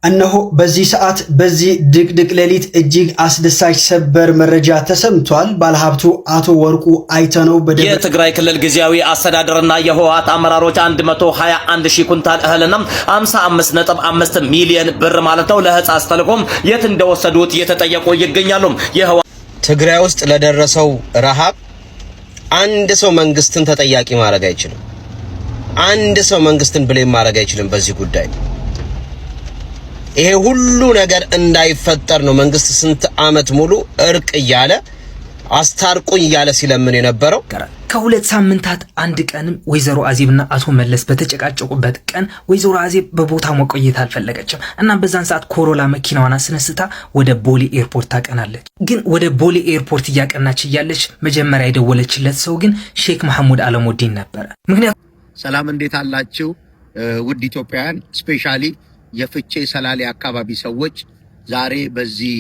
እነሆ በዚህ ሰዓት በዚህ ድቅድቅ ሌሊት እጅግ አስደሳች ሰበር መረጃ ተሰምቷል። ባለሀብቱ አቶ ወርቁ አይተነው የትግራይ ክልል ጊዜያዊ አስተዳደርና የህወሓት አመራሮች 121 ሺህ ኩንታል እህልና 55.5 ሚሊዮን ብር ማለት ነው ለህፃስ ተልኮም የት እንደወሰዱት እየተጠየቁ ይገኛሉ። ትግራይ ውስጥ ለደረሰው ረሃብ አንድ ሰው መንግስትን ተጠያቂ ማድረግ አይችልም። አንድ ሰው መንግስትን ብሌም ማድረግ አይችልም በዚህ ጉዳይ። ይሄ ሁሉ ነገር እንዳይፈጠር ነው መንግስት ስንት አመት ሙሉ እርቅ እያለ አስታርቁኝ እያለ ሲለምን የነበረው። ከሁለት ሳምንታት አንድ ቀንም ወይዘሮ አዜብና አቶ መለስ በተጨቃጨቁበት ቀን ወይዘሮ አዜብ በቦታው መቆየት አልፈለገችም እና በዛን ሰዓት ኮሮላ መኪናዋን አስነስታ ወደ ቦሌ ኤርፖርት ታቀናለች። ግን ወደ ቦሌ ኤርፖርት እያቀናች እያለች መጀመሪያ የደወለችለት ሰው ግን ሼክ መሐሙድ አለሙዲን ነበር። ምክንያቱም ሰላም እንዴት አላችሁ ውድ ኢትዮጵያውያን፣ ስፔሻሊ የፍቼ ሰላሌ አካባቢ ሰዎች ዛሬ በዚህ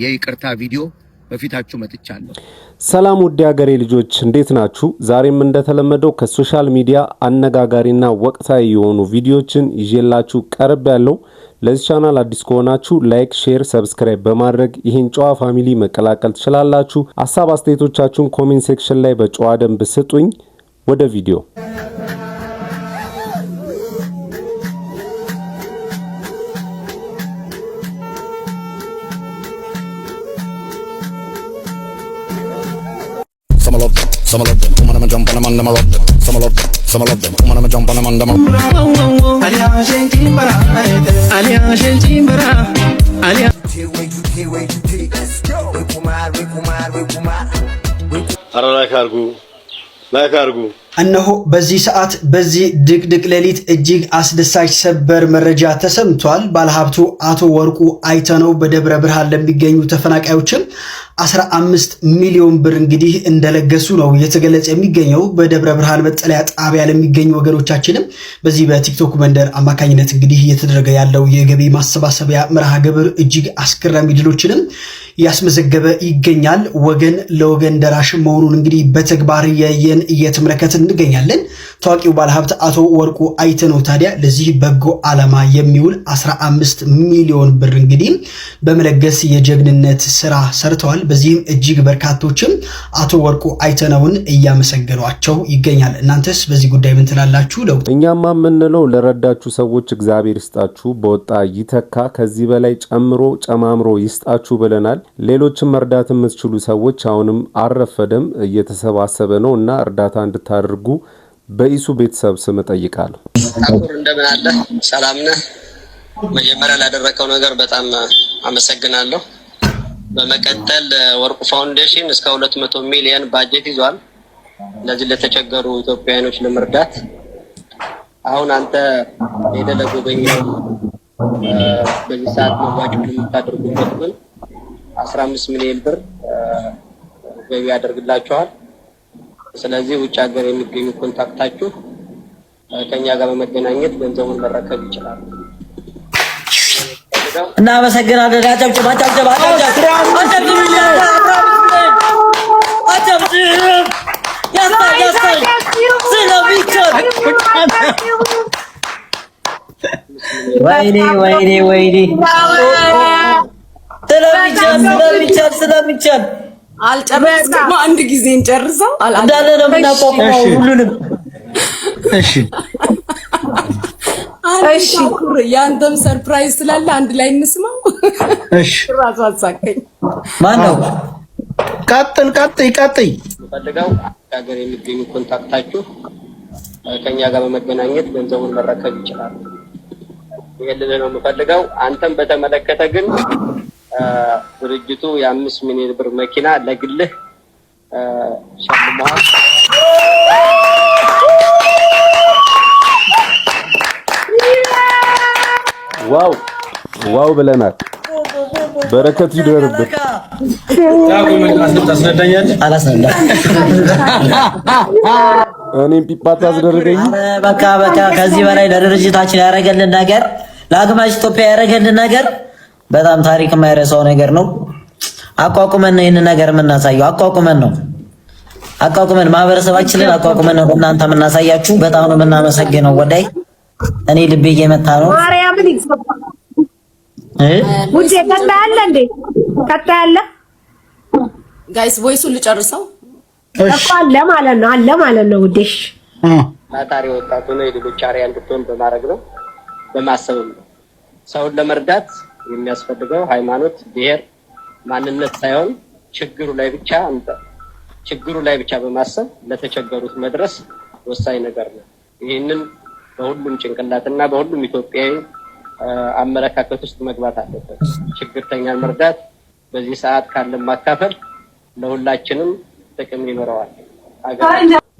የይቅርታ ቪዲዮ በፊታችሁ መጥቻለሁ። ሰላም ውድ ሀገሬ ልጆች እንዴት ናችሁ? ዛሬም እንደተለመደው ከሶሻል ሚዲያ አነጋጋሪና ወቅታዊ የሆኑ ቪዲዮችን ይዤላችሁ ቀርብ ያለው። ለዚህ ቻናል አዲስ ከሆናችሁ ላይክ፣ ሼር፣ ሰብስክራይብ በማድረግ ይህን ጨዋ ፋሚሊ መቀላቀል ትችላላችሁ። ሐሳብ አስተያየቶቻችሁን ኮሜንት ሴክሽን ላይ በጨዋ ደንብ ስጡኝ። ወደ ቪዲዮ Some of them, come on, jump on them and them a rock them. Some of them, come on, jump on them and them a እነሆ በዚህ ሰዓት በዚህ ድቅድቅ ሌሊት እጅግ አስደሳች ሰበር መረጃ ተሰምቷል። ባለሀብቱ አቶ ወርቁ አይተነው በደብረ ብርሃን ለሚገኙ ተፈናቃዮችም 15 ሚሊዮን ብር እንግዲህ እንደለገሱ ነው የተገለጸ የሚገኘው። በደብረ ብርሃን መጠለያ ጣቢያ ለሚገኙ ወገኖቻችንም በዚህ በቲክቶክ መንደር አማካኝነት እንግዲህ እየተደረገ ያለው የገቢ ማሰባሰቢያ መርሃ ግብር እጅግ አስገራሚ ድሎችንም ያስመዘገበ ይገኛል። ወገን ለወገን ደራሽ መሆኑን እንግዲህ በተግባር ያየን እየተመለከትን እንገኛለን። ታዋቂው ባለሀብት አቶ ወርቁ አይተነው ታዲያ ለዚህ በጎ ዓላማ የሚውል 15 ሚሊዮን ብር እንግዲህ በመለገስ የጀግንነት ስራ ሰርተዋል። በዚህም እጅግ በርካቶችም አቶ ወርቁ አይተነውን እያመሰገኗቸው ይገኛል። እናንተስ በዚህ ጉዳይ ምን ትላላችሁ? እኛማ የምንለው ለረዳችሁ ሰዎች እግዚአብሔር ይስጣችሁ፣ በወጣ ይተካ፣ ከዚህ በላይ ጨምሮ ጨማምሮ ይስጣችሁ ብለናል። ሌሎችም መርዳት የምትችሉ ሰዎች አሁንም አረፈደም እየተሰባሰበ ነው እና እርዳታ እንድታደርጉ በኢሱ ቤተሰብ ስም ጠይቃለሁ። አኩር እንደምን አለ? ሰላም ነህ? መጀመሪያ ላደረከው ነገር በጣም አመሰግናለሁ። በመቀጠል ወርቁ ፋውንዴሽን እስከ 200 ሚሊዮን ባጀት ይዟል ለዚህ ለተቸገሩ ኢትዮጵያውያኖች ለመርዳት። አሁን አንተ ሄደህ ለጎበኛው በዚህ ሰዓት መዋጮ የምታደርጉበት ግን 15 ሚሊዮን ብር ገቢ ያደርግላችኋል። ስለዚህ ውጭ ሀገር የሚገኙ ኮንታክታችሁ ከኛ ጋር በመገናኘት ገንዘቡን መረከብ ይችላል። እናመሰግናለን። አጨብጭባ ወይኔ ስለሚቻል አልጨረስኩም። አንድ ጊዜ እንጨርሰው እንዳለ ነው የምናቆመው ሁሉንም። እሺ ያንተም ሰርፕራይዝ ስላለ አንድ ላይ እንስማው። እሺ ራሱ አሳቀኝ። ማን ነው? ቀጥይ ፈልገው ሀገር የሚገኙ ኮንታክታችሁ ከኛ ጋር በመገናኘት ገንዘቡን መረከብ ይችላል። ይሄን ነው የምፈልገው። አንተም በተመለከተ ግን ድርጅቱ የ5 ሚሊዮን ብር መኪና ለግልህ ሸልመዋል። ዋው ብለናል። በረከት ይደርብህ። እኔም ፒፓ ታስደርገኝ። በቃ ከዚህ በላይ ለድርጅታችን ያደረገልን ነገር፣ ለአግማሽ ኢትዮጵያ ያደረገልን ነገር በጣም ታሪክ የማይረሳው ነገር ነው። አቋቁመን ነው ይሄን ነገር የምናሳየው። አቋቁመን ማህበረሰባችንን አቋቁመን ነው እናንተ የምናሳያችሁ። በጣም ነው የምናመሰግነው። ወዳይ እኔ ልቤ እየመታ ነው። ውዴ ቀጣለ እንዴ ቀጣለ ጋይስ ቮይሱን ልጨርሰው እኮ አለ ማለት ነው ውዴሽ ታታሪ ወጣቱ ነው የሌሎች አሪያ እንድትሆን በማድረግ ነው በማሰብም ነው ሰውን ለመርዳት የሚያስፈልገው ሃይማኖት ብሔር ማንነት ሳይሆን ችግሩ ላይ ብቻ በማሰብ ለተቸገሩት መድረስ ወሳኝ ነገር ነው ይሄንን በሁሉም ጭንቅላትና በሁሉም ኢትዮጵያዊ አመለካከት ውስጥ መግባት አለበት ችግርተኛን መርዳት በዚህ ሰዓት ካለን ማካፈል ለሁላችንም ጥቅም ይኖረዋል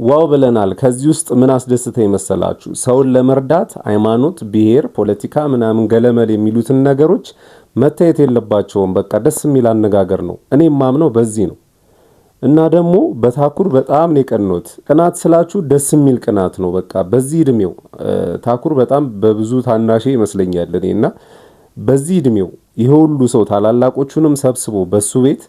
ዋው ብለናል ከዚህ ውስጥ ምን አስደስተኝ መሰላችሁ ሰውን ለመርዳት ሃይማኖት ብሔር ፖለቲካ ምናምን ገለመል የሚሉትን ነገሮች መታየት የለባቸውም በቃ ደስ የሚል አነጋገር ነው እኔ ማምነው በዚህ ነው እና ደግሞ በታኩር በጣም ነው የቀኑት ቅናት ስላችሁ ደስ የሚል ቅናት ነው በቃ በዚህ እድሜው ታኩር በጣም በብዙ ታናሽ ይመስለኛል እኔና በዚህ እድሜው ይሄ ሁሉ ሰው ታላላቆቹንም ሰብስቦ በሱ ቤት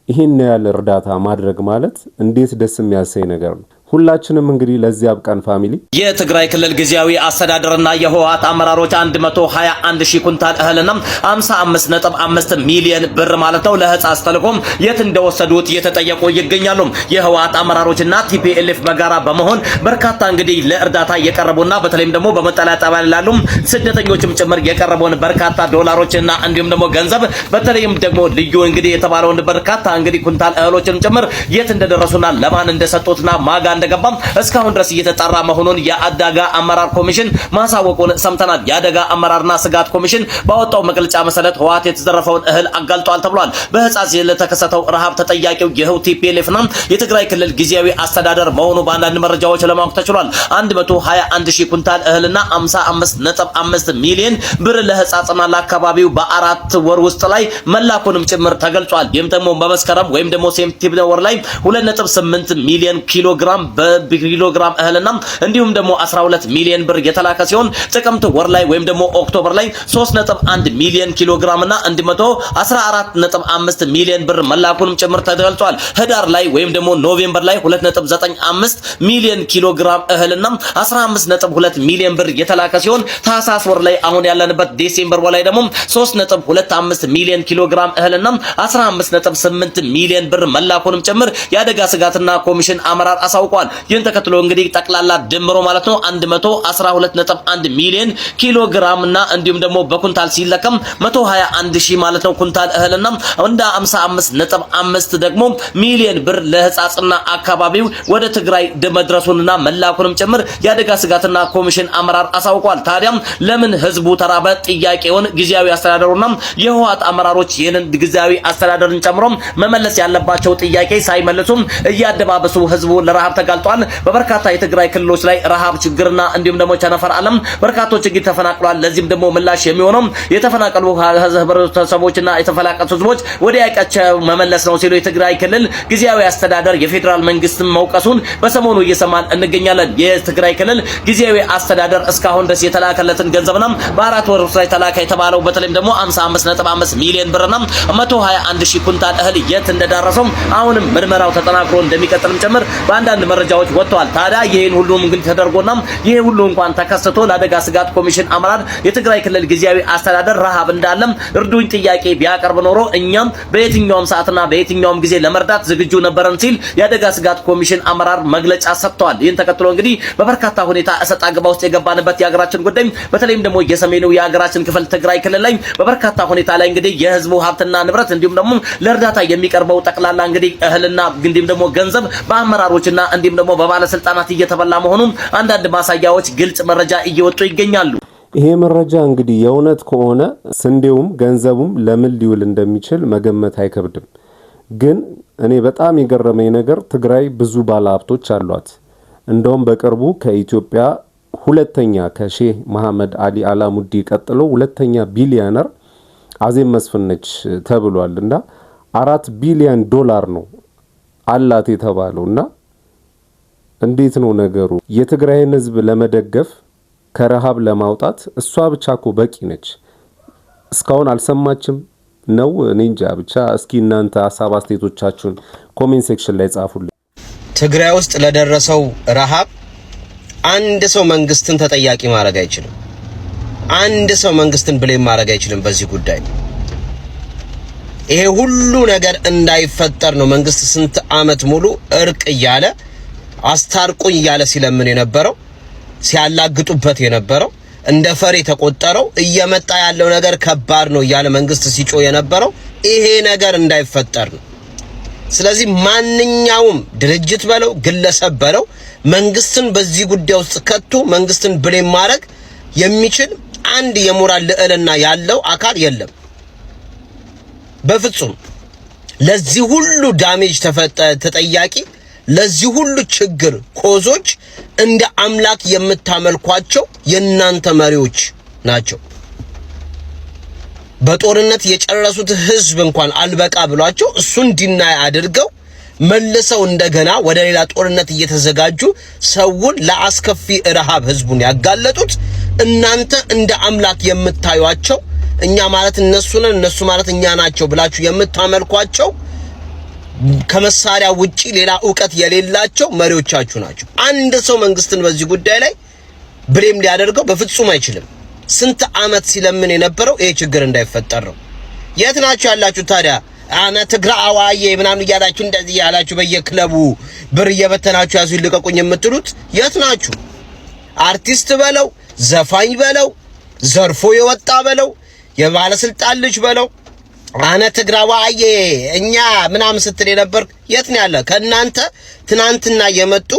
ይሄን ያለ እርዳታ ማድረግ ማለት እንዴት ደስ የሚያሰኝ ነገር ነው ሁላችንም እንግዲህ ለዚህ አብቃን ፋሚሊ የትግራይ ክልል ጊዜያዊ አስተዳደርና የህወሓት አመራሮች 121,000 ኩንታል እህልና 55.5 ሚሊዮን ብር ማለት ነው ለህፃስ ተልኮም የት እንደወሰዱት እየተጠየቁ ይገኛሉ የህወሓት አመራሮችና ቲፒኤልኤፍ በጋራ በመሆን በርካታ እንግዲህ ለእርዳታ የቀረቡና በተለይም ደግሞ በመጠለያ ጣቢያ ያሉ ስደተኞችም ጭምር የቀረቡን በርካታ ዶላሮችና እንዲሁም ደግሞ ገንዘብ በተለይም ደግሞ ልዩ እንግዲህ የተባለውን በርካታ እንግዲህ ኩንታል እህሎችን ጭምር የት እንደደረሱና ለማን እንደሰጡትና ማጋ እንደገባም እስካሁን ድረስ እየተጣራ መሆኑን የአደጋ አመራር ኮሚሽን ማሳወቁን ሰምተናል የአደጋ አመራርና ስጋት ኮሚሽን ባወጣው መግለጫ መሰረት ህወሓት የተዘረፈውን እህል አጋልጧል ተብሏል በህፃስ ለተከሰተው ረሃብ ተጠያቂው የህው ቲፒኤልኤፍና የትግራይ ክልል ጊዜያዊ አስተዳደር መሆኑ በአንዳንድ መረጃዎች ለማወቅ ተችሏል 121,000 ኩንታል እህልና 55.5 ሚሊዮን ብር ለህፃጽና ለአካባቢው በአራት ወር ውስጥ ላይ መላኩንም ጭምር ተገልጿል ይህም ደግሞ በመስከረም ወይም ደግሞ ሴፕቴምበር ወር ላይ 2.8 ሚሊዮን ኪሎግራም በኪሎግራም እህልና እንዲሁም ደግሞ 12 ሚሊዮን ብር የተላከ ሲሆን ጥቅምት ወር ላይ ወይም ደግሞ ኦክቶበር ላይ 3.1 ሚሊዮን ኪሎግራምና 114.5 ሚሊዮን ብር መላኩንም ጭምር ተገልጿል ህዳር ላይ ወይም ደግሞ ኖቬምበር ላይ 2.95 ሚሊዮን ኪሎግራም እህልና 15.2 ሚሊዮን ብር የተላከ ሲሆን ታህሳስ ወር ላይ አሁን ያለንበት ዲሴምበር ወር ላይ ደግሞ 3.25 ሚሊዮን ኪሎግራም እህልና 15.8 ሚሊዮን ብር መላኩንም ጭምር የአደጋ ስጋትና ኮሚሽን አመራር አሳውቋል ይህን ተከትሎ እንግዲህ ጠቅላላ ድምሮ ማለት ነው 112.1 ሚሊዮን ኪሎግራምና እንዲሁም ደግሞ በኩንታል ሲለከም 121,000 ማለት ነው ኩንታል እህልና እንደ 55.5 ደግሞ ሚሊዮን ብር ለህፃጽና አካባቢው ወደ ትግራይ መድረሱንና መላኩንም ጭምር የአደጋ ስጋትና ኮሚሽን አመራር አሳውቋል ታዲያም ለምን ህዝቡ ተራበ ጥያቄውን ጊዜያዊ አስተዳደሩና የህወሓት አመራሮች ይህንን ጊዜያዊ አስተዳደርን ጨምሮ መመለስ ያለባቸው ጥያቄ ሳይመልሱም እያደባበሱ ህዝቡ ለረሃብ ተጋልጧል በበርካታ የትግራይ ክልሎች ላይ ረሃብ ችግርና እንዲሁም ደግሞ ቸነፈር ዓለም በርካቶች እንግዲህ ተፈናቅሏል ለዚህም ደግሞ ምላሽ የሚሆነው የተፈናቀሉ ህብረተሰቦችና የተፈላቀሉ ህዝቦች ወደ ያቀቸው መመለስ ነው ሲሉ የትግራይ ክልል ጊዜያዊ አስተዳደር የፌደራል መንግስትን መውቀሱን በሰሞኑ እየሰማን እንገኛለን የትግራይ ክልል ጊዜያዊ አስተዳደር እስካሁን ድረስ የተላከለትን ገንዘብና በአራት ወር ላይ ተላከ የተባለው በተለይም ደግሞ 55.5 ሚሊዮን ብርና 121,000 ኩንታል እህል የት እንደደረሰው አሁንም ምርመራው ተጠናክሮ እንደሚቀጥልም ጭምር በአንዳንድ መረጃዎች ወጥቷል ታዲያ ይሄን ሁሉ እንግዲህ ተደርጎና ይሄ ሁሉ እንኳን ተከስቶ ለአደጋ ስጋት ኮሚሽን አመራር የትግራይ ክልል ጊዜያዊ አስተዳደር ረሃብ እንዳለም እርዱኝ ጥያቄ ቢያቀርብ ኖሮ እኛም በየትኛውም ሰዓትና በየትኛውም ጊዜ ለመርዳት ዝግጁ ነበርን ሲል የአደጋ ስጋት ኮሚሽን አመራር መግለጫ ሰጥቷል ይህን ተከትሎ እንግዲህ በበርካታ ሁኔታ እሰጥ አገባ ውስጥ የገባንበት የሀገራችን ጉዳይ በተለይም ደግሞ የሰሜኑ የሀገራችን ክፍል ትግራይ ክልል ላይ በበርካታ ሁኔታ ላይ እንግዲህ የህዝቡ ሀብትና ንብረት እንዲሁም ደግሞ ለእርዳታ የሚቀርበው ጠቅላላ እንግዲህ እህልና እንዲሁም ደግሞ ገንዘብ በአመራሮችና እንዲሁም ደግሞ በባለስልጣናት እየተበላ መሆኑን አንዳንድ ማሳያዎች ግልጽ መረጃ እየወጡ ይገኛሉ ይሄ መረጃ እንግዲህ የእውነት ከሆነ ስንዴውም ገንዘቡም ለምን ሊውል እንደሚችል መገመት አይከብድም ግን እኔ በጣም የገረመኝ ነገር ትግራይ ብዙ ባለሀብቶች አሏት እንደውም በቅርቡ ከኢትዮጵያ ሁለተኛ ከሼህ መሐመድ አሊ አላሙዲ ቀጥሎ ሁለተኛ ቢሊዮነር አዜብ መስፍን ነች ተብሏልና 4 ቢሊዮን ዶላር ነው አላት የተባለውና እንዴት ነው ነገሩ የትግራይን ህዝብ ለመደገፍ ከረሃብ ለማውጣት እሷ ብቻ እኮ በቂ ነች እስካሁን አልሰማችም ነው እኔ እንጃ ብቻ እስኪ እናንተ ሐሳብ አስተያየቶቻችሁን ኮሜንት ሴክሽን ላይ ጻፉልኝ ትግራይ ውስጥ ለደረሰው ረሃብ አንድ ሰው መንግስትን ተጠያቂ ማድረግ አይችልም አንድ ሰው መንግስትን ብሌም ማድረግ አይችልም በዚህ ጉዳይ ይሄ ሁሉ ነገር እንዳይፈጠር ነው መንግስት ስንት አመት ሙሉ እርቅ እያለ አስታርቁኝ እያለ ሲለምን የነበረው ሲያላግጡበት የነበረው እንደ ፈሪ ተቆጠረው እየመጣ ያለው ነገር ከባድ ነው እያለ መንግስት ሲጮ የነበረው ይሄ ነገር እንዳይፈጠር ነው። ስለዚህ ማንኛውም ድርጅት በለው ግለሰብ በለው መንግስትን በዚህ ጉዳይ ውስጥ ከቶ መንግስትን ብሌም ማድረግ የሚችል አንድ የሞራል ልዕልና ያለው አካል የለም በፍጹም። ለዚህ ሁሉ ዳሜጅ ተጠያቂ ለዚህ ሁሉ ችግር ኮዞች እንደ አምላክ የምታመልኳቸው የናንተ መሪዎች ናቸው። በጦርነት የጨረሱት ህዝብ እንኳን አልበቃ ብሏቸው እሱን ዲናይ አድርገው መልሰው እንደገና ወደ ሌላ ጦርነት እየተዘጋጁ ሰውን ለአስከፊ ረሃብ ህዝቡን ያጋለጡት እናንተ እንደ አምላክ የምታዩአቸው እኛ ማለት እነሱ ነን እነሱ ማለት እኛ ናቸው ብላችሁ የምታመልኳቸው ከመሳሪያ ውጪ ሌላ ዕውቀት የሌላቸው መሪዎቻችሁ ናቸው። አንድ ሰው መንግስትን በዚህ ጉዳይ ላይ ብሌም ሊያደርገው በፍጹም አይችልም። ስንት አመት ሲለምን የነበረው ይሄ ችግር እንዳይፈጠር ነው። የት ናችሁ ያላችሁ ታዲያ? አና ትግራዋዬ ምናምን ያላችሁ እንደዚህ ያላችሁ በየክለቡ ብር እየበተናችሁ ያዙ ይልቀቁኝ የምትሉት የት ናችሁ? አርቲስት በለው ዘፋኝ በለው ዘርፎ የወጣ በለው የባለስልጣን ልጅ በለው አና ትግራዋዬ እኛ ምናምን ስትል የነበር የት ነው ያለ? ከናንተ ትናንትና የመጡ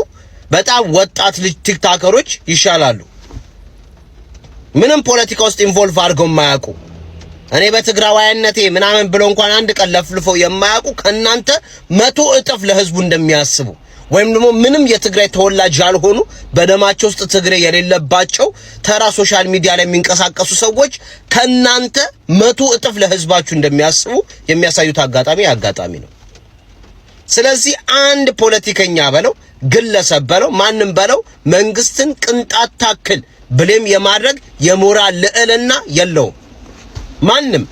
በጣም ወጣት ልጅ ቲክቶከሮች ይሻላሉ። ምንም ፖለቲካ ውስጥ ኢንቮልቭ አድርገው የማያውቁ እኔ በትግራዋይነቴ ምናምን ብለው እንኳን አንድ ቀን ለፍልፈው የማያውቁ ከናንተ 100 እጥፍ ለህዝቡ እንደሚያስቡ ወይም ደግሞ ምንም የትግራይ ተወላጅ ያልሆኑ በደማቸው ውስጥ ትግሬ የሌለባቸው ተራ ሶሻል ሚዲያ ላይ የሚንቀሳቀሱ ሰዎች ከናንተ 100 እጥፍ ለህዝባችሁ እንደሚያስቡ የሚያሳዩት አጋጣሚ ነው። ስለዚህ አንድ ፖለቲከኛ በለው ግለሰብ በለው ማንንም በለው መንግስትን ቅንጣት ታክል ብሌም የማድረግ የሞራል ልዕልና የለውም ማንም።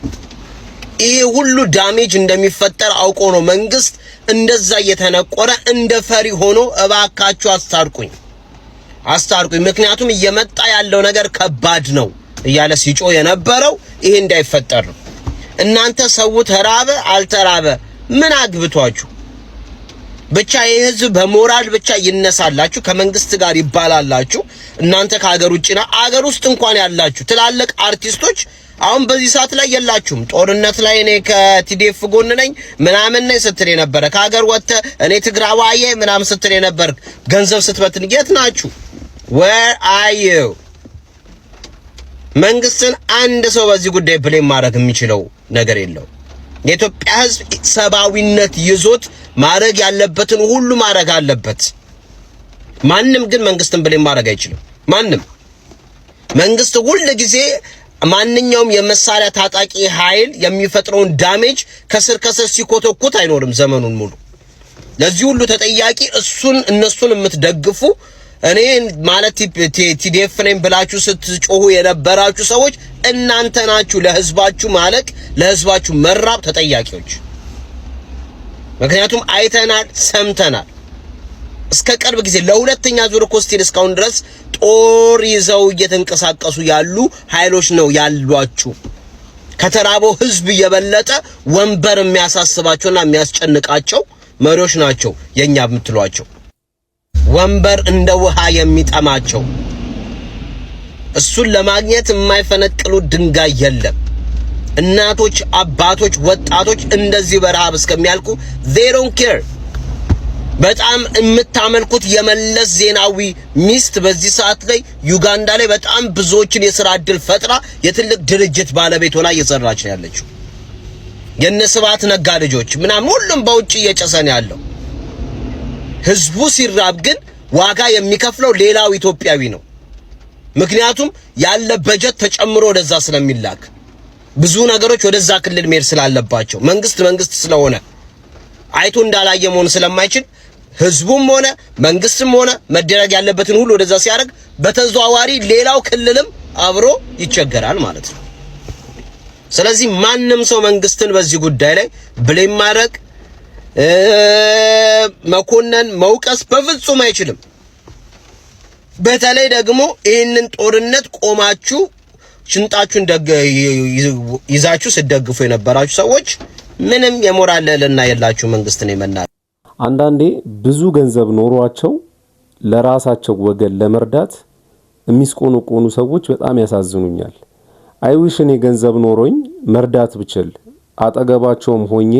ይሄ ሁሉ ዳሜጅ እንደሚፈጠር አውቆ ነው መንግስት እንደዛ እየተነቆረ እንደ ፈሪ ሆኖ እባካችሁ አስታርቁኝ ምክንያቱም እየመጣ ያለው ነገር ከባድ ነው እያለ ሲጮ የነበረው ይሄ እንዳይፈጠር ነው። እናንተ ሰው ተራበ አልተራበ ምን አግብቷችሁ ብቻ የህዝብ በሞራል ብቻ ይነሳላችሁ ከመንግስት ጋር ይባላላችሁ። እናንተ ከሀገር ውጪና አገር ውስጥ እንኳን ያላችሁ ትላልቅ አርቲስቶች አሁን በዚህ ሰዓት ላይ የላችሁም። ጦርነት ላይ እኔ ከቲዲኤፍ ጎን ነኝ ምናምን ነኝ ስትል የነበረ ከሀገር ወጥተ እኔ ትግራዋዬ ምናምን ስትል የነበር ገንዘብ ስትበትን የት ናችሁ? where are you? መንግስትን አንድ ሰው በዚህ ጉዳይ ብሌም ማድረግ የሚችለው ነገር የለው። የኢትዮጵያ ህዝብ ሰባዊነት ይዞት ማድረግ ያለበትን ሁሉ ማድረግ አለበት። ማንም ግን መንግስትን ብሌም ማድረግ አይችልም። ማንም መንግስት ሁሉ ጊዜ ማንኛውም የመሳሪያ ታጣቂ ኃይል የሚፈጥረውን ዳሜጅ ከስር ሲኮተኩት አይኖርም ዘመኑን ሙሉ። ለዚህ ሁሉ ተጠያቂ እነሱን የምትደግፉ እኔ ማለት ቲዲኤፍ ነኝ ብላችሁ ስትጮሁ የነበራችሁ ሰዎች እናንተ ናችሁ ለህዝባችሁ ማለቅ ለህዝባችሁ መራብ ተጠያቂዎች። ምክንያቱም አይተናል ሰምተናል። እስከ ቅርብ ጊዜ ለሁለተኛ ዙር ኮስቲል እስካሁን ድረስ ጦር ይዘው እየተንቀሳቀሱ ያሉ ኃይሎች ነው ያሏችሁ። ከተራበው ህዝብ የበለጠ ወንበር የሚያሳስባቸውና የሚያስጨንቃቸው መሪዎች ናቸው የኛ የምትሏቸው። ወንበር እንደ ውሃ የሚጠማቸው እሱን ለማግኘት የማይፈነቅሉ ድንጋይ የለም። እናቶች፣ አባቶች፣ ወጣቶች እንደዚህ በረሃብ እስከሚያልቁ they don't care። በጣም የምታመልኩት የመለስ ዜናዊ ሚስት በዚህ ሰዓት ላይ ዩጋንዳ ላይ በጣም ብዙዎችን የሥራ ዕድል ፈጥራ የትልቅ ድርጅት ባለቤት ሆና እየሰራች ነው ያለችው። የነስባት ነጋ ልጆች ምናምን ሁሉም በውጪ እየጨሰን ያለው ህዝቡ ሲራብ ግን ዋጋ የሚከፍለው ሌላው ኢትዮጵያዊ ነው። ምክንያቱም ያለ በጀት ተጨምሮ ወደዛ ስለሚላክ ብዙ ነገሮች ወደዛ ክልል መሄድ ስላለባቸው መንግስት ስለሆነ አይቶ እንዳላየ መሆን ስለማይችል ህዝቡም ሆነ መንግስትም ሆነ መደረግ ያለበትን ሁሉ ወደዛ ሲያደርግ በተዘዋዋሪ ሌላው ክልልም አብሮ ይቸገራል ማለት ነው። ስለዚህ ማንም ሰው መንግስትን በዚህ ጉዳይ ላይ ብሌም ማድረግ መኮነን መውቀስ በፍጹም አይችልም። በተለይ ደግሞ ይህንን ጦርነት ቆማችሁ ሽንጣችሁን ይዛችሁ ስደግፉ የነበራችሁ ሰዎች ምንም የሞራል ልዕልና የላችሁ መንግስት ነው የመናገር። አንዳንዴ ብዙ ገንዘብ ኖሯቸው ለራሳቸው ወገን ለመርዳት የሚስቆኑ ሰዎች በጣም ያሳዝኑኛል። አይዊሽ እኔ ገንዘብ ኖሮኝ መርዳት ብችል አጠገባቸውም ሆኜ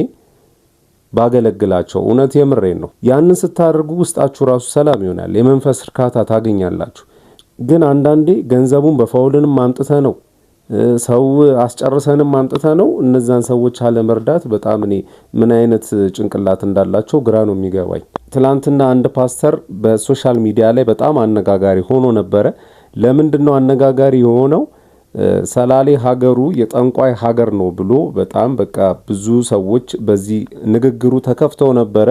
ባገለግላቸው። እውነት የምሬን ነው። ያንን ስታደርጉ ውስጣችሁ ራሱ ሰላም ይሆናል፣ የመንፈስ እርካታ ታገኛላችሁ። ግን አንዳንዴ ገንዘቡን በፋውልንም አምጥተ ነው ሰው አስጨርሰንም አምጥተ ነው እነዛን ሰዎች አለ መርዳት በጣም እኔ ምን አይነት ጭንቅላት እንዳላቸው ግራ ነው የሚገባኝ። ትላንትና አንድ ፓስተር በሶሻል ሚዲያ ላይ በጣም አነጋጋሪ ሆኖ ነበረ። ለምንድነው አነጋጋሪ የሆነው? ሰላሌ ሀገሩ የጠንቋይ ሀገር ነው ብሎ በጣም በቃ ብዙ ሰዎች በዚህ ንግግሩ ተከፍተው ነበረ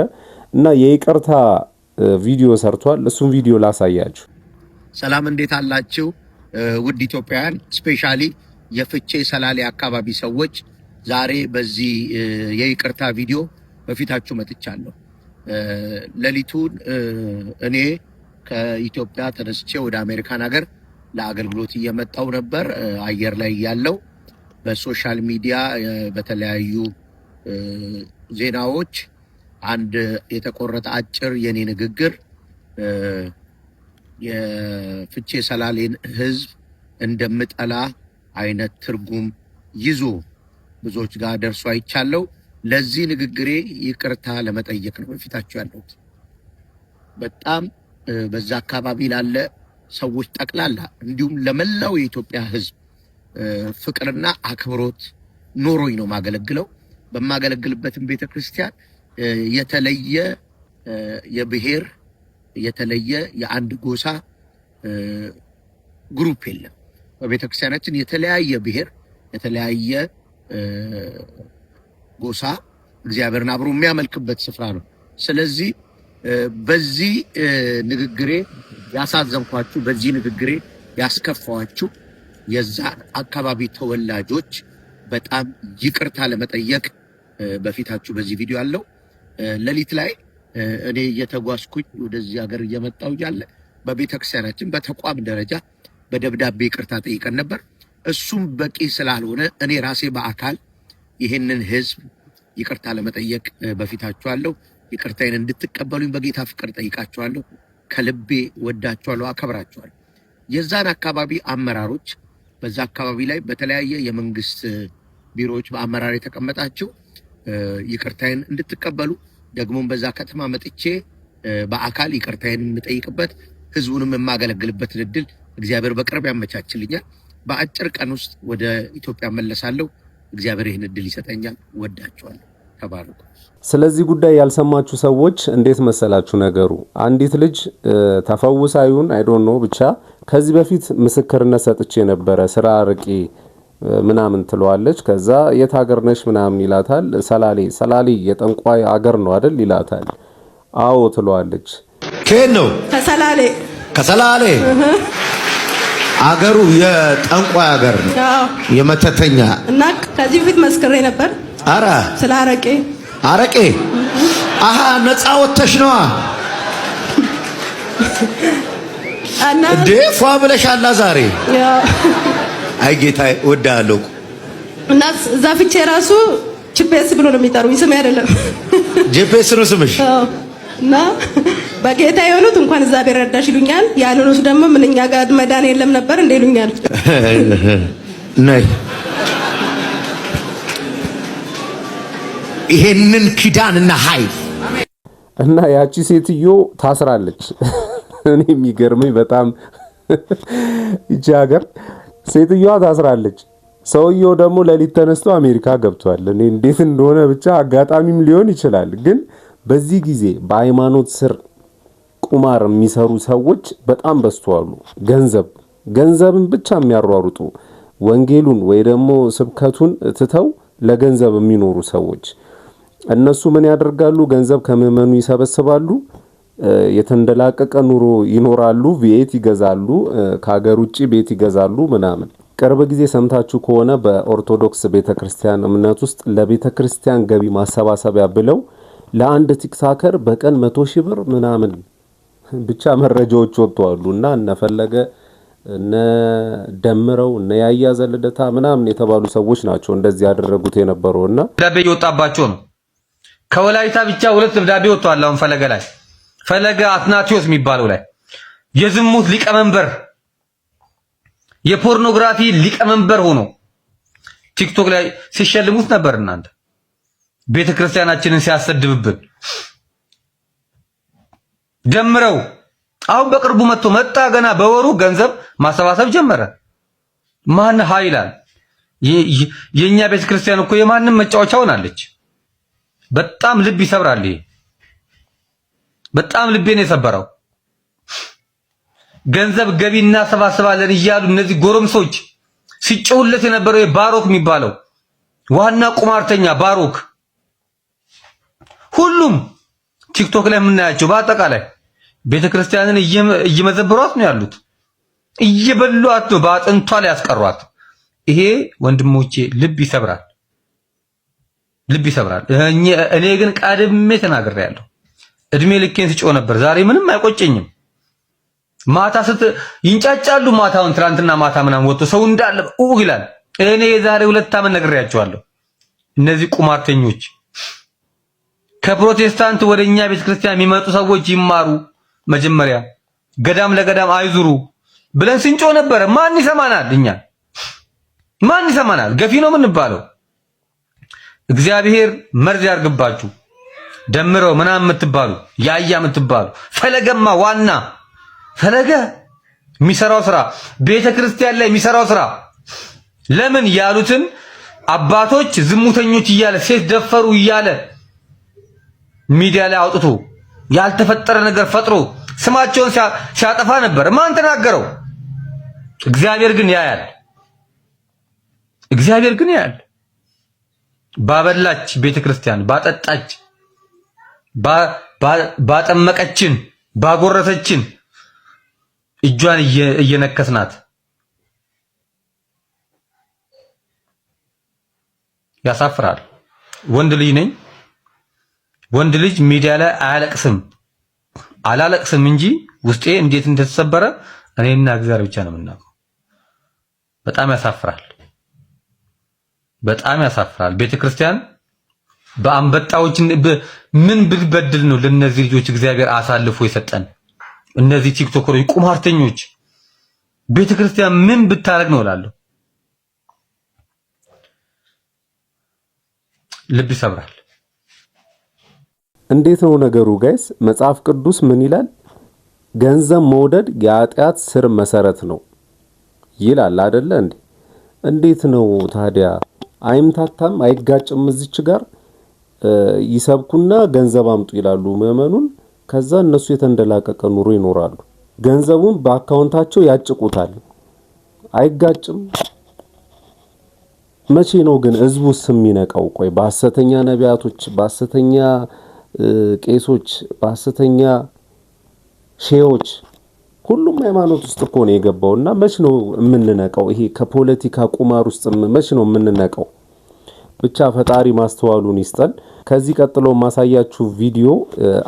እና የይቅርታ ቪዲዮ ሰርቷል። እሱን ቪዲዮ ላሳያችሁ። ሰላም እንዴት አላችሁ ውድ ኢትዮጵያውያን፣ ስፔሻሊ የፍቼ ሰላሌ አካባቢ ሰዎች ዛሬ በዚህ የይቅርታ ቪዲዮ በፊታችሁ መጥቻለሁ። ሌሊቱን እኔ ከኢትዮጵያ ተነስቼ ወደ አሜሪካን ሀገር ለአገልግሎት እየመጣው ነበር። አየር ላይ ያለው በሶሻል ሚዲያ በተለያዩ ዜናዎች አንድ የተቆረጠ አጭር የኔ ንግግር የፍቼ ሰላሌን ህዝብ እንደምጠላ አይነት ትርጉም ይዞ ብዙዎች ጋር ደርሶ አይቻለው። ለዚህ ንግግሬ ይቅርታ ለመጠየቅ ነው በፊታችሁ ያለሁት። በጣም በዛ አካባቢ ላለ ሰዎች ጠቅላላ እንዲሁም ለመላው የኢትዮጵያ ህዝብ ፍቅርና አክብሮት ኖሮኝ ነው ማገለግለው። በማገለግልበትም ቤተክርስቲያን የተለየ የብሔር የተለየ የአንድ ጎሳ ግሩፕ የለም። በቤተክርስቲያናችን የተለያየ ብሔር የተለያየ ጎሳ እግዚአብሔርን አብሮ የሚያመልክበት ስፍራ ነው። ስለዚህ በዚህ ንግግሬ ያሳዘንኳችሁ፣ በዚህ ንግግሬ ያስከፋዋችሁ የዛ አካባቢ ተወላጆች በጣም ይቅርታ ለመጠየቅ በፊታችሁ በዚህ ቪዲዮ አለው። ሌሊት ላይ እኔ እየተጓዝኩኝ ወደዚህ ሀገር እየመጣሁ ያለ በቤተክርስቲያናችን በተቋም ደረጃ በደብዳቤ ይቅርታ ጠይቀን ነበር። እሱም በቂ ስላልሆነ እኔ ራሴ በአካል ይሄንን ህዝብ ይቅርታ ለመጠየቅ በፊታችሁ አለው። ይቅርታዬን እንድትቀበሉኝ በጌታ ፍቅር ጠይቃችኋለሁ። ከልቤ ወዳችኋለሁ፣ አከብራችኋለሁ። የዛን አካባቢ አመራሮች በዛ አካባቢ ላይ በተለያየ የመንግስት ቢሮዎች በአመራር የተቀመጣችሁ ይቅርታዬን እንድትቀበሉ ደግሞም በዛ ከተማ መጥቼ በአካል ይቅርታዬን የምጠይቅበት ህዝቡንም የማገለግልበት እድል እግዚአብሔር በቅርብ ያመቻችልኛል። በአጭር ቀን ውስጥ ወደ ኢትዮጵያ መለሳለሁ። እግዚአብሔር ይህን እድል ይሰጠኛል። ወዳችኋለሁ። ተባረኩ። ስለዚህ ጉዳይ ያልሰማችሁ ሰዎች እንዴት መሰላችሁ ነገሩ? አንዲት ልጅ ተፈውሳ ይሁን አይ ዶንት ኖ ብቻ ከዚህ በፊት ምስክርነት ሰጥቼ ነበረ ስራ ርቂ ምናምን ትለዋለች። ከዛ የት ሀገር ነሽ ምናምን ይላታል። ሰላሌ የጠንቋይ ሀገር ነው አይደል ይላታል። አዎ ትለዋለች። ከየት ነው? ከሰላሌ አገሩ የጠንቋይ ሀገር ነው፣ የመተተኛ እና ከዚህ በፊት መስክሬ ነበር። አረ ስለ አረቄ አሃ ነፃ ወጥተሽ ነዋ እንዴ? ፏ ብለሻላ ዛሬ። አይ ጌታዬ እወድሃለሁ። እና እዛ ፍቼ ራሱ ጂፒኤስ ብሎ ነው የሚጠሩኝ፣ ስሜ አይደለም። ጂፒኤስ ነው ስምሽ? እና በጌታ የሆኑት እንኳን እዛ ቢረዳሽ ይሉኛል፣ ያልሆኑት ደግሞ ምንኛ ጋር መዳን የለም ነበር እንደ ይሉኛል። ነይ ይሄንን ኪዳንና ኃይል እና ያቺ ሴትዮ ታስራለች። እኔ የሚገርመኝ በጣም ይቺ ሀገር ሴትዮዋ ታስራለች። ሰውየው ደግሞ ሌሊት ተነስቶ አሜሪካ ገብቷል። እኔ እንዴት እንደሆነ ብቻ አጋጣሚም ሊሆን ይችላል። ግን በዚህ ጊዜ በሃይማኖት ስር ቁማር የሚሰሩ ሰዎች በጣም በዝተዋል። ገንዘብን ብቻ የሚያሯሩጡ ወንጌሉን ወይ ደግሞ ስብከቱን ትተው ለገንዘብ የሚኖሩ ሰዎች እነሱ ምን ያደርጋሉ? ገንዘብ ከምዕመኑ ይሰበስባሉ፣ የተንደላቀቀ ኑሮ ይኖራሉ፣ ቤት ይገዛሉ፣ ከሀገር ውጪ ቤት ይገዛሉ ምናምን። ቅርብ ጊዜ ሰምታችሁ ከሆነ በኦርቶዶክስ ቤተክርስቲያን እምነት ውስጥ ለቤተክርስቲያን ገቢ ማሰባሰቢያ ብለው ለአንድ ቲክታከር በቀን 100,000 ብር ምናምን ብቻ መረጃዎች ወጥተዋሉ እና እነፈለገ እነ ደምረው እነ ያያ ዘለደታ ምናምን የተባሉ ሰዎች ናቸው እንደዚህ ያደረጉት የነበረውና ደብዳቤ ይወጣባቸው ነው። ከወላይታ ብቻ 2 ደብዳቤ ወጥቷል። አሁን ፈለገ ላይ ፈለገ አትናቲዮስ የሚባለው ላይ የዝሙት ሊቀመንበር የፖርኖግራፊ ሊቀመንበር ሆኖ ቲክቶክ ላይ ሲሸልሙት ነበር። እናንተ ቤተክርስቲያናችንን ሲያሰድብብን ደምረው አሁን በቅርቡ መጣ ገና በወሩ ገንዘብ ማሰባሰብ ጀመረ። ማን ኃይላል የኛ ቤተክርስቲያን እኮ የማንም መጫወቻ ሆናለች። በጣም ልብ ይሰብራል። ይሄ በጣም ልቤን የሰበረው ገንዘብ ገቢ እናሰባስባለን እያሉ እነዚህ ጎረምሶች ሲጮሁለት የነበረው ባሮክ የሚባለው ዋና ቁማርተኛ ባሮክ ሁሉም ቲክቶክ ላይ የምናያቸው በአጠቃላይ ቤተክርስቲያንን እየመዘበሯት ነው ያሉት። እየበሏት ነው፣ በአጥንቷ ላይ ያስቀሯት። ይሄ ወንድሞቼ ልብ ይሰብራል፣ ልብ ይሰብራል። እኔ ግን ቀድሜ ተናግሬያለሁ። እድሜ ልኬን ስጮህ ነበር። ዛሬ ምንም አይቆጨኝም። ማታ ይንጫጫሉ። ማታውን ትናንትና ማታ ምናምን ወጥቶ ሰው እንዳለ ይላል። እኔ የዛሬ 2 ዓመት ነግሬያቸዋለሁ። እነዚህ ቁማርተኞች ከፕሮቴስታንት ወደኛ ቤተክርስቲያን የሚመጡ ሰዎች ይማሩ፣ መጀመሪያ ገዳም ለገዳም አይዙሩ ብለን ስንጮህ ነበር። ማን ይሰማናል? እኛ ማን ይሰማናል? ገፊ ነው የምንባለው። እግዚአብሔር መርዝ ያርግባችሁ። ደምረው ምናምን የምትባሉ ያያ የምትባሉ ፈለገማ ዋና ፈለገ የሚሰራው ስራ ቤተክርስቲያን ላይ የሚሰራው ስራ ለምን ያሉትን አባቶች ዝሙተኞች እያለ ሴት ደፈሩ እያለ ሚዲያ ላይ አውጥቶ ያልተፈጠረ ነገር ፈጥሮ ስማቸውን ሲያጠፋ ነበር። ማን ተናገረው? እግዚአብሔር ግን ያያል። እግዚአብሔር ግን ያያል። ባበላች ቤተክርስቲያን ባጠጣች ባጠመቀችን ባጎረሰችን እጇን እየነከስናት ያሳፍራል። ወንድ ልጅ ነኝ። ወንድ ልጅ ሚዲያ ላይ አላለቅስም እንጂ ውስጤ እንዴት እንደተሰበረ እኔና እግዚአብሔር ብቻ ነው የምናውቀው። በጣም ያሳፍራል፣ በጣም ያሳፍራል። ቤተክርስቲያን በአንበጣዎች ምን ብትበድል ነው ለነዚህ ልጆች እግዚአብሔር አሳልፎ የሰጠን? እነዚህ ቲክቶከሮች ቁማርተኞች ቤተክርስቲያን ምን ብታረግ ነው እላለሁ። ልብ ይሰብራል። እንዴት ነው ነገሩ ጋይስ? መጽሐፍ ቅዱስ ምን ይላል? ገንዘብ መውደድ የኃጢአት ስር መሰረት ነው ይላል አይደለ እንዴ? እንዴት ነው ታዲያ? አይምታታም? አይጋጭም? እዚች ጋር ይሰብኩና ገንዘብ አምጡ ይላሉ ምዕመኑን። ከዛ እነሱ የተንደላቀቀ ኑሮ ይኖራሉ። ገንዘቡን በአካውንታቸው ያጭቁታል። አይጋጭም? መቼ ነው ግን ህዝቡስ የሚነቃው? ቆይ በሐሰተኛ ነቢያቶች፣ በሐሰተኛ ቄሶች፣ በሐሰተኛ ሼዎች ሁሉም ሃይማኖት ውስጥ እኮ ነው የገባውና መቼ ነው የምንነቃው? ይሄ ከፖለቲካ ቁማር ውስጥ መቼ ነው የምንነቃው? ብቻ ፈጣሪ ማስተዋሉን ይስጠን። ከዚህ ቀጥሎ ማሳያችሁ ቪዲዮ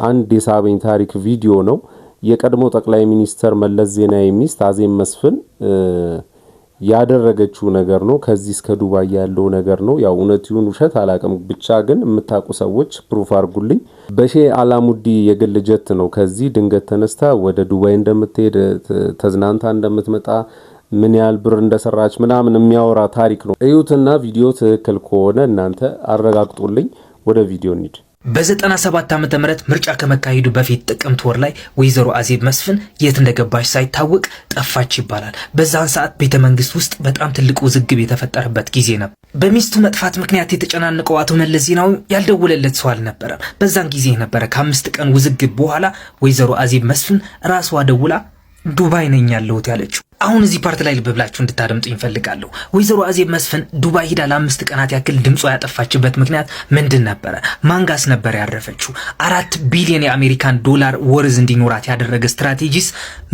አንድ የሳበኝ ታሪክ ቪዲዮ ነው። የቀድሞ ጠቅላይ ሚኒስተር መለስ ዜናዊ ሚስት አዜብ መስፍን ያደረገችው ነገር ነው። ከዚህ እስከ ዱባይ ያለው ነገር ነው። ያው እውነት ይሁን ውሸት አላቅም፣ ብቻ ግን የምታውቁ ሰዎች ፕሩፍ አድርጉልኝ። በሼህ አላሙዲ የግል ጀት ነው ከዚህ ድንገት ተነስታ ወደ ዱባይ እንደምትሄድ ተዝናንታ እንደምትመጣ ምን ያህል ብር እንደሰራች ምናምን የሚያወራ ታሪክ ነው። እዩትና ቪዲዮ ትክክል ከሆነ እናንተ አረጋግጡልኝ። ወደ ቪዲዮ እንሂድ። በ97 ዓመተ ምህረት ምርጫ ከመካሄዱ በፊት ጥቅምት ወር ላይ ወይዘሮ አዜብ መስፍን የት እንደገባች ሳይታወቅ ጠፋች ይባላል። በዛን ሰዓት ቤተ መንግስት ውስጥ በጣም ትልቅ ውዝግብ የተፈጠረበት ጊዜ ነበር። በሚስቱ መጥፋት ምክንያት የተጨናነቀው አቶ መለስ ዜናዊ ያልደወለለት ሰው አልነበረም። በዛን ጊዜ ነበረ ከ5 ቀን ውዝግብ በኋላ ወይዘሮ አዜብ መስፍን ራስዋ ደውላ ዱባይ ነኝ ያለሁት ያለችው። አሁን እዚህ ፓርት ላይ ልብ ብላችሁ እንድታደምጡ ይፈልጋለሁ። ወይዘሮ አዜብ መስፍን ዱባይ ሄዳ ለ5 ቀናት ያክል ድምጿ ያጠፋችበት ምክንያት ምንድን ነበረ? ማንጋስ ነበር ያረፈችው? 4 ቢሊዮን የአሜሪካን ዶላር ወርዝ እንዲኖራት ያደረገ ስትራቴጂስ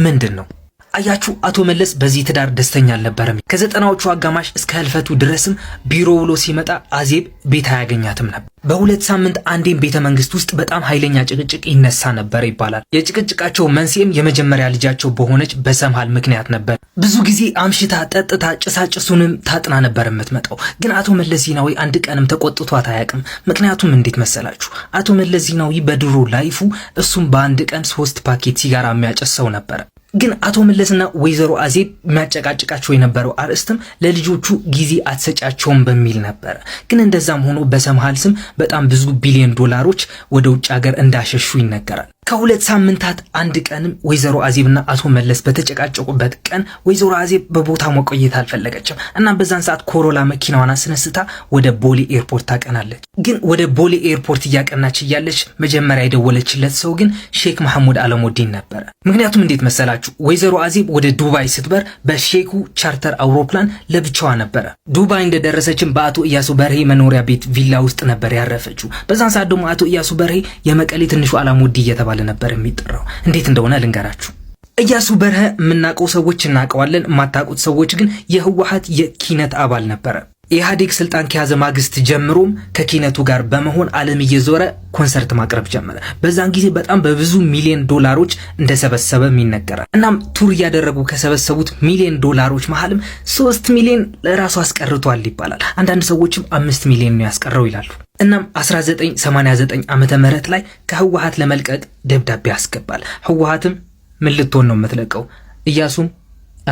ምንድን ነው? አያችሁ አቶ መለስ በዚህ ትዳር ደስተኛ አልነበረም። ከ90ዎቹ አጋማሽ እስከ ህልፈቱ ድረስም ቢሮ ውሎ ሲመጣ አዜብ ቤት አያገኛትም ነበር። በሁለት ሳምንት አንዴም ቤተ መንግስት ውስጥ በጣም ኃይለኛ ጭቅጭቅ ይነሳ ነበር ይባላል። የጭቅጭቃቸው መንስኤም የመጀመሪያ ልጃቸው በሆነች በሰምሃል ምክንያት ነበር። ብዙ ጊዜ አምሽታ ጠጥታ ጭሳጭሱንም ታጥና ነበር የምትመጣው። ግን አቶ መለስ ዜናዊ አንድ ቀንም ተቆጥቷት አያውቅም። ምክንያቱም እንዴት መሰላችሁ? አቶ መለስ ዜናዊ በድሮ ላይፉ እሱም በአንድ ቀን 3 ፓኬት ሲጋራ የሚያጨሰው ነበር። ግን አቶ መለስና ወይዘሮ አዜብ የሚያጨቃጭቃቸው የነበረው አርዕስትም ለልጆቹ ጊዜ አትሰጫቸውም በሚል ነበር። ግን እንደዛም ሆኖ በሰምሃል ስም በጣም ብዙ ቢሊዮን ዶላሮች ወደ ውጭ ሀገር እንዳሸሹ ይነገራል። ከሁለት ሳምንታት አንድ ቀንም ወይዘሮ አዜብና አቶ መለስ በተጨቃጨቁበት ቀን ወይዘሮ አዜብ በቦታው መቆየት አልፈለገችም እና በዛን ሰዓት ኮሮላ መኪናዋን አስነስታ ወደ ቦሌ ኤርፖርት ታቀናለች። ግን ወደ ቦሌ ኤርፖርት እያቀናች እያለች መጀመሪያ የደወለችለት ሰው ግን ሼክ መሐሙድ አለሙዲን ነበር። ምክንያቱም እንዴት መሰላችሁ? ወይዘሮ አዜብ ወደ ዱባይ ስትበር በሼኩ ቻርተር አውሮፕላን ለብቻዋ ነበረ። ዱባይ እንደደረሰችም በአቶ ኢያሱ በርሄ መኖሪያ ቤት ቪላ ውስጥ ነበር ያረፈችው። በዛን ሰዓት ደግሞ አቶ ኢያሱ በርሄ የመቀሌ ትንሹ አላሙዲ እየተባለ ነበር የሚጠራው። እንዴት እንደሆነ ልንገራችሁ። ኢያሱ በርሄ የምናውቀው ሰዎች እናውቀዋለን፣ የማታውቁት ሰዎች ግን የህወሓት የኪነት አባል ነበረ። ኢህአዴግ ስልጣን ከያዘ ማግስት ጀምሮም ከኪነቱ ጋር በመሆን ዓለም እየዞረ ኮንሰርት ማቅረብ ጀመረ። በዛን ጊዜ በጣም በብዙ ሚሊዮን ዶላሮች እንደሰበሰበም ይነገራል። እናም ቱር እያደረጉ ከሰበሰቡት ሚሊዮን ዶላሮች መሃልም 3 ሚሊዮን ለራሱ አስቀርቷል ይባላል። አንዳንድ ሰዎችም 5 ሚሊዮን ነው ያስቀረው ይላሉ። እናም 1989 ዓመተ ምህረት ላይ ከህወሓት ለመልቀቅ ደብዳቤ ያስገባል። ህወሓትም ምን ልትሆን ነው የምትለቀው? ኢያሱም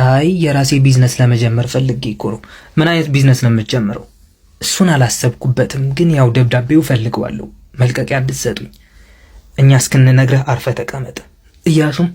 አይ የራሴ ቢዝነስ ለመጀመር ፈልጌ እኮ ነው። ምን አይነት ቢዝነስ ነው የምትጀምረው? እሱን አላሰብኩበትም፣ ግን ያው ደብዳቤው ፈልገዋለሁ መልቀቂያ እንድትሰጡኝ፣ እኛ እስክንነግርህ አርፈ ተቀመጥ። ኢያሱም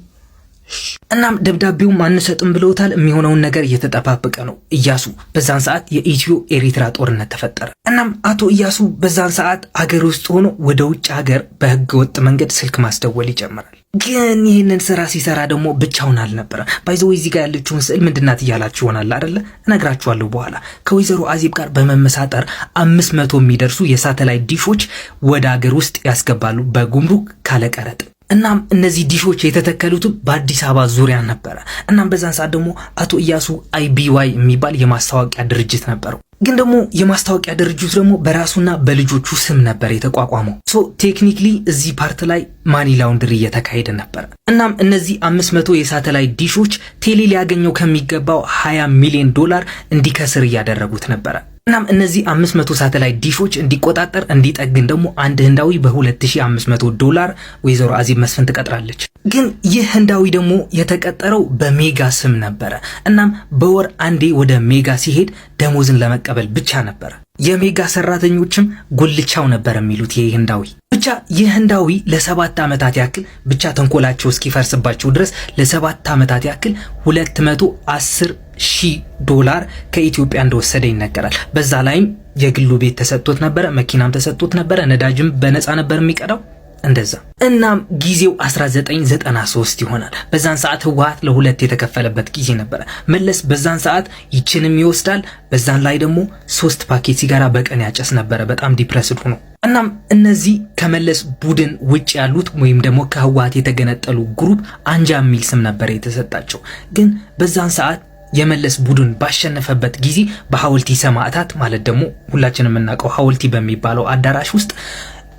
እናም ደብዳቤውም አንሰጥም ብለውታል። የሚሆነውን ነገር እየተጠባበቀ ነው ኢያሱ። በዛን ሰዓት የኢትዮ ኤሪትራ ጦርነት ተፈጠረ። እናም አቶ ኢያሱ በዛን ሰዓት ሀገር ውስጥ ሆኖ ወደ ውጭ ሀገር በህገ ወጥ መንገድ ስልክ ማስደወል ይጀምራል። ግን ይህንን ስራ ሲሰራ ደግሞ ብቻውን አልነበረም። ባይዘው እዚህ ጋር ያለችውን ስዕል ምንድናት እያላችሁ ይሆናል አይደለ? እነግራችኋለሁ በኋላ። ከወይዘሮ አዜብ ጋር በመመሳጠር 500 የሚደርሱ የሳተላይት ዲሾች ወደ ሀገር ውስጥ ያስገባሉ በጉምሩክ ካለቀረጥ። እናም እነዚህ ዲሾች የተተከሉት በአዲስ አበባ ዙሪያ ነበረ። እናም በዛን ሰዓት ደግሞ አቶ ኢያሱ IBY የሚባል የማስታወቂያ ድርጅት ነበረው። ግን ደግሞ የማስታወቂያ ድርጅቱ ደግሞ በራሱና በልጆቹ ስም ነበር የተቋቋመው። ሶ ቴክኒክሊ እዚህ ፓርት ላይ ማኒ ላውንድሪ እየተካሄደ ነበር። እናም እነዚህ 500 የሳተላይት ዲሾች ቴሌ ሊያገኘው ከሚገባው 20 ሚሊዮን ዶላር እንዲከስር እያደረጉት ነበረ። እናም እነዚህ 500 ሳተላይት ዲሾች እንዲቆጣጠር እንዲጠግን ደግሞ አንድ ህንዳዊ በ2500 ዶላር ወይዘሮ አዜብ መስፍን ትቀጥራለች። ግን ይህ ህንዳዊ ደግሞ የተቀጠረው በሜጋ ስም ነበረ። እናም በወር አንዴ ወደ ሜጋ ሲሄድ ደሞዝን ለመቀበል ብቻ ነበር። የሜጋ ሰራተኞችም ጉልቻው ነበር የሚሉት ይህ ህንዳዊ። ብቻ ይህ ህንዳዊ ለ7 ዓመታት ያክል ብቻ ተንኮላቸው እስኪፈርስባቸው ድረስ ለ7 ዓመታት ያክል 210,000 ዶላር ከኢትዮጵያ እንደወሰደ ይነገራል። በዛ ላይም የግሉ ቤት ተሰጥቶት ነበረ፣ መኪናም ተሰጥቶት ነበረ፣ ነዳጅም በነፃ ነበር የሚቀዳው እንደዛ። እናም ጊዜው 1993 ይሆናል። በዛን ሰዓት ህወሓት ለሁለት የተከፈለበት ጊዜ ነበረ። መለስ በዛን ሰዓት ይችንም ይወስዳል፣ በዛን ላይ ደግሞ 3 ፓኬት ሲጋራ በቀን ያጨስ ነበረ፣ በጣም ዲፕረስድ ሆኖ። እናም እነዚህ ከመለስ ቡድን ውጭ ያሉት ወይም ደግሞ ከህወሓት የተገነጠሉ ግሩፕ አንጃ የሚል ስም ነበር የተሰጣቸው። ግን በዛን ሰዓት የመለስ ቡድን ባሸነፈበት ጊዜ በሐውልቲ ሰማዕታት ማለት ደግሞ ሁላችንም የምናውቀው ሐውልቲ በሚባለው አዳራሽ ውስጥ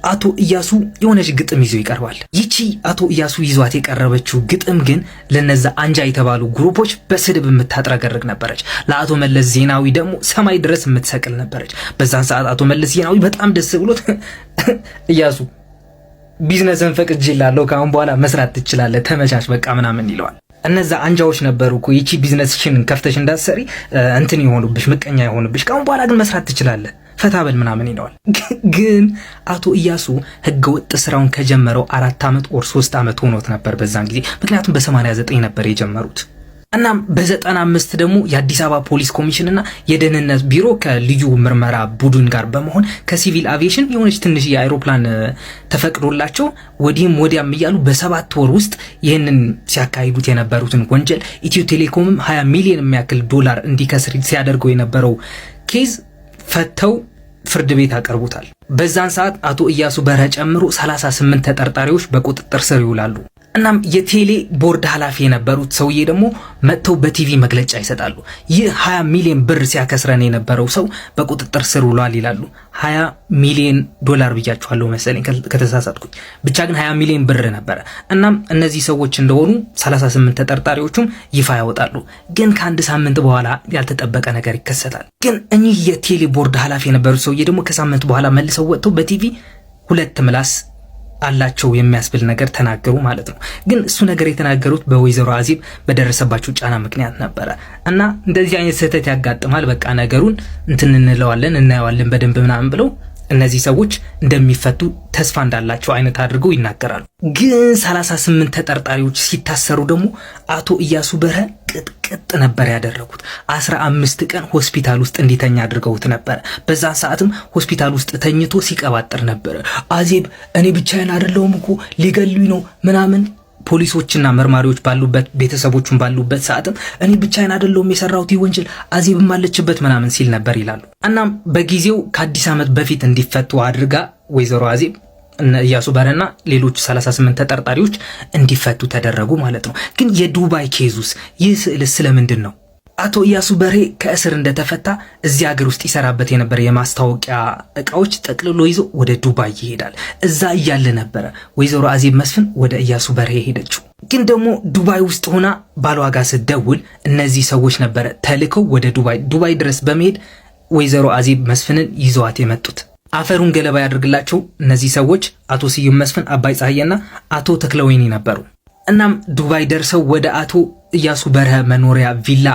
አቶ ኢያሱ የሆነች ግጥም ይዞ ይቀርባል። ይቺ አቶ ኢያሱ ይዟት የቀረበችው ግጥም ግን ለነዛ አንጃ የተባሉ ግሩፖች በስድብ የምታጥረገርግ ነበረች። ለአቶ መለስ ዜናዊ ደግሞ ሰማይ ድረስ የምትሰቅል ነበረች። በዛን ሰዓት አቶ መለስ ዜናዊ በጣም ደስ ብሎት ኢያሱ ቢዝነስን ፈቅጄልሃለሁ፣ ከአሁን በኋላ መስራት ትችላለህ፣ ተመቻች በቃ ምናምን ይለዋል። እነዛ አንጃዎች ነበሩ እኮ ይቺ ቢዝነስሽን ከፍተሽ እንዳትሰሪ እንትን ይሆኑብሽ፣ ምቀኛ ይሆኑብሽ፣ ከአሁን በኋላ ግን መስራት ትችላለህ፣ ፈታበል ምናምን ይለዋል። ግን አቶ ኢያሱ ህገወጥ ስራውን ከጀመረው 4 ዓመት ወር 3 ዓመት ሆኖት ነበር በዛን ጊዜ። ምክንያቱም በ89 ነበር የጀመሩት። እናም በ95 ደግሞ የአዲስ አበባ ፖሊስ ኮሚሽንና የደህንነት ቢሮ ከልዩ ምርመራ ቡድን ጋር በመሆን ከሲቪል አቪዬሽን የሆነች ትንሽ የአይሮፕላን ተፈቅዶላቸው ወዲህም ወዲያም እያሉ በ7 ወር ውስጥ ይህንን ሲያካሂዱት የነበሩትን ወንጀል ኢትዮ ቴሌኮምም 20 ሚሊዮን የሚያክል ዶላር እንዲከስር ሲያደርገው የነበረው ኬዝ ፈተው ፍርድ ቤት አቀርቡታል። በዛን ሰዓት አቶ ኢያሱ በርሄ ጨምሮ 38 ተጠርጣሪዎች በቁጥጥር ስር ይውላሉ። እናም የቴሌ ቦርድ ኃላፊ የነበሩት ሰውዬ ደግሞ መጥተው በቲቪ መግለጫ ይሰጣሉ። ይህ 20 ሚሊዮን ብር ሲያከስረን የነበረው ሰው በቁጥጥር ስር ውሏል ይላሉ። 20 ሚሊዮን ዶላር ብያችኋለሁ መሰለኝ ከተሳሳትኩኝ። ብቻ ግን 20 ሚሊዮን ብር ነበረ። እናም እነዚህ ሰዎች እንደሆኑ 38 ተጠርጣሪዎቹም ይፋ ያወጣሉ። ግን ከአንድ ሳምንት በኋላ ያልተጠበቀ ነገር ይከሰታል። ግን እኚህ የቴሌ ቦርድ ኃላፊ የነበሩት ሰውዬ ደግሞ ከሳምንት በኋላ መልሰው ወጥተው በቲቪ ሁለት ምላስ አላቸው የሚያስብል ነገር ተናገሩ ማለት ነው። ግን እሱ ነገር የተናገሩት በወይዘሮ አዜብ በደረሰባቸው ጫና ምክንያት ነበረ እና እንደዚህ አይነት ስህተት ያጋጥማል፣ በቃ ነገሩን እንትን እንለዋለን እናየዋለን በደንብ ምናምን ብለው እነዚህ ሰዎች እንደሚፈቱ ተስፋ እንዳላቸው አይነት አድርገው ይናገራሉ። ግን 38 ተጠርጣሪዎች ሲታሰሩ ደግሞ አቶ ኢያሱ በርሀ ቅጥቅጥ ነበር ያደረጉት። 15 ቀን ሆስፒታል ውስጥ እንዲተኛ አድርገውት ነበር። በዛ ሰዓትም ሆስፒታል ውስጥ ተኝቶ ሲቀባጥር ነበር። አዜብ እኔ ብቻዬን አይደለሁም እኮ ሊገሉኝ ነው ምናምን ፖሊሶችና መርማሪዎች ባሉበት ቤተሰቦቹን ባሉበት ሰዓትም እኔ ብቻዬን አይደለሁም የሰራሁት ወንጀል አዜብም አለችበት ምናምን ሲል ነበር ይላሉ። እናም በጊዜው ከአዲስ ዓመት በፊት እንዲፈቱ አድርጋ ወይዘሮ አዜብ ኢያሱ በርሀና ሌሎች 38 ተጠርጣሪዎች እንዲፈቱ ተደረጉ ማለት ነው። ግን የዱባይ ኬዙስ ይህ ስዕል ስለምንድን ነው? አቶ ኢያሱ በርሀ ከእስር እንደተፈታ እዚህ ሀገር ውስጥ ይሰራበት የነበረ የማስታወቂያ እቃዎች ጠቅልሎ ይዞ ወደ ዱባይ ይሄዳል። እዛ እያለ ነበረ ወይዘሮ አዜብ መስፍን ወደ ኢያሱ በርሀ ሄደችው። ግን ደግሞ ዱባይ ውስጥ ሆና ባሏ ጋር ስትደውል እነዚህ ሰዎች ነበረ ተልከው ወደ ዱባይ ድረስ በመሄድ ወይዘሮ አዜብ መስፍንን ይዘዋት የመጡት። አፈሩን ገለባ ያደርግላቸው እነዚህ ሰዎች አቶ ስዩም መስፍን፣ አባይ ፀሐዬና አቶ ተክለወይኒ ነበሩ። እናም ዱባይ ደርሰው ወደ አቶ ኢያሱ በርሀ መኖሪያ ቪላ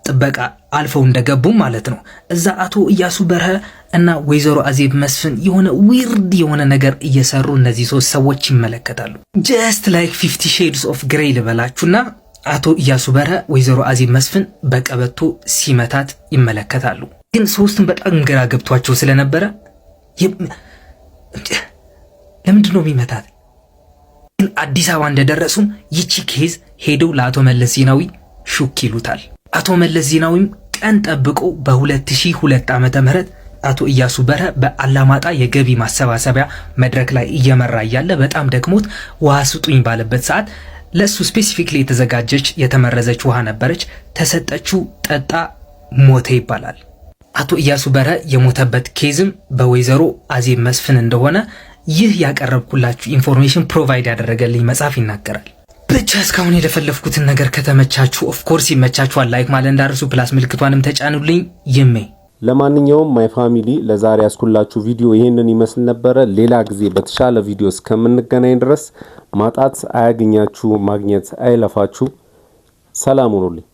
ጥበቃ አልፈው እንደገቡ ማለት ነው። እዛ አቶ ኢያሱ በርሀ እና ወይዘሮ አዜብ መስፍን የሆነ ዊርድ የሆነ ነገር እየሰሩ እነዚህ ሶስት ሰዎች ይመለከታሉ። ጀስት ላይክ 50 ሼድስ ኦፍ ግሬይ ልበላችሁና አቶ ኢያሱ በርሀ ወይዘሮ አዜብ መስፍን በቀበቶ ሲመታት ይመለከታሉ። ግን ሶስቱም በጣም ግራ ገብቷቸው ስለነበረ ለምንድን ነው የሚመታት? ግን አዲስ አበባ እንደደረሱም ይቺ ኬዝ ሄደው ለአቶ መለስ ዜናዊ ሹክ ይሉታል። አቶ መለስ ዜናዊም ቀን ጠብቆ በ2002 ዓመተ ምህረት አቶ ኢያሱ በርሀ በአላማጣ የገቢ ማሰባሰቢያ መድረክ ላይ እየመራ እያለ በጣም ደክሞት ውሃ ስጡኝ ባለበት ሰዓት ለሱ ስፔሲፊክሊ የተዘጋጀች የተመረዘች ውሃ ነበረች። ተሰጠችው፣ ጠጣ፣ ሞተ ይባላል። አቶ ኢያሱ በርሀ የሞተበት ኬዝም በወይዘሮ አዜብ መስፍን እንደሆነ ይህ ያቀረብኩላችሁ ኢንፎርሜሽን ፕሮቫይድ ያደረገልኝ መጽሐፍ ይናገራል። ብቻ እስካሁን የለፈለፍኩትን ነገር ከተመቻችሁ ኦፍኮርስ ይመቻችኋል፣ ላይክ ማለት እንዳርሱ፣ ፕላስ ምልክቷንም ተጫኑልኝ። ይሜ ለማንኛውም ማይ ፋሚሊ ለዛሬ ያስኩላችሁ ቪዲዮ ይሄንን ይመስል ነበረ። ሌላ ጊዜ በተሻለ ቪዲዮ እስከምንገናኝ ድረስ ማጣት አያገኛችሁ፣ ማግኘት አይለፋችሁ። ሰላም ሁኑልኝ።